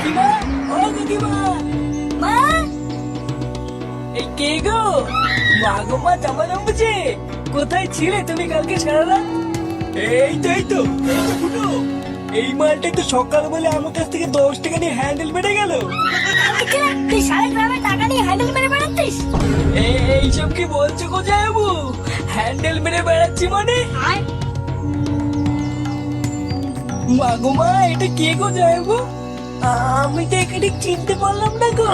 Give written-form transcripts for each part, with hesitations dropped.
কাকিমা, ও কাকিমা, মা, এই কে গো? মা গো, মা জামা জমেছে। কোথায় ছিলে তুমি কালকে সারা রাত? এই তো ফুটো। এই মালটাই তো সকাল বলে আমার কাছ থেকে 10 টাকা নিয়ে হ্যান্ডেল মেরে গেল। তুই সারা গ্রামে টাকা নিয়ে হ্যান্ডেল মেরে বেড়াচ্ছিস? এইসব কি বলছো গো জামাইবাবু? হ্যান্ডেল মেরে বেড়াচ্ছি মানে? মা গো মা, এটা কে গো জামাইবাবু? আমি তো এখানে চিনতে পারলাম না গো।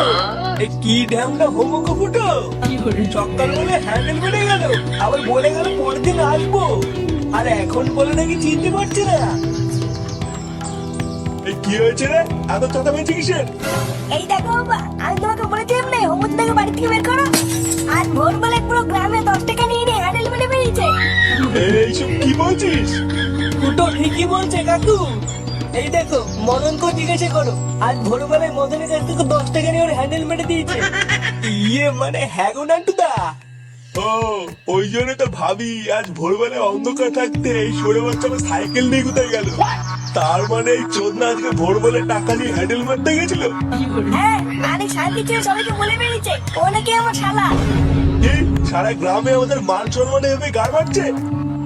এ কি ঢ্যামটা হোমো গো ফুটো? সকাল বলে হ্যান্ডেল মেরে গেল, আবার বলে গেল পরের দিন আসবো, আর এখন বলে নাকি চিনতে পারছি না। কি হয়েছে রে? এত চেঁচামেচি কিসের? এই দেখো বাবা, আমি তোমাকে বলেছিলাম না হোমওয়ার্ক বাড়ি থেকে বের করো। আজ ভোরবেলা পুরো গ্রামে 10 টাকা নিয়ে হ্যান্ডেল মেরে বেরিয়েছে। এইসব কি বলছিস? ফুটো ঠিকই বলছে কাকু। এই দেখো, মদনকে জিজ্ঞাসা করো, আজ ভোরবেলায় মদনের কাছ থেকে 10 টাকা নিয়ে ওর হ্যান্ডেল মেরে দিয়েছে। ইয়ে মানে হ্যাঁ গো নান্টুদা। ও, ওই জন্য তো ভাবি আজ ভোরবেলায় অন্ধকার থাকতে এই সরে বাচ্চা সাইকেল নিয়ে কোথায় গেল। তার মানে এই চোদনা আজকে ভোরবেলায় টাকা নিয়ে হ্যান্ডেল মারতে গেছিল। হ্যাঁ, অনেক শান্তি ছিল, সবাইকে বলে বেরিয়েছে ও নাকি আমার শালা। কি সারা গ্রামে আমাদের মান সম্মানে এভাবে গাড় মারছে?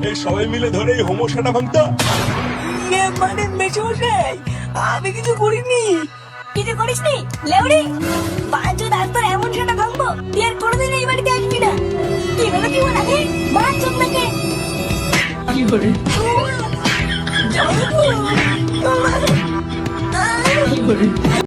এই সবাই মিলে ধরে এই হোমোসাটা ভাঙতো। ইয়ে মানে মেশমশাই, আমি কিছু করিনি। কিছু করিসনি লেউড়ি? বাঞ্চো দাস তোর এমন সেটা ভাঙবো, তুই আর কোনোদিন এই বাড়িতে আসবি না। কি হলো কি বলা হে? বাঞ্চো নাকি? কি করে? জামাইবাবু, কি করে?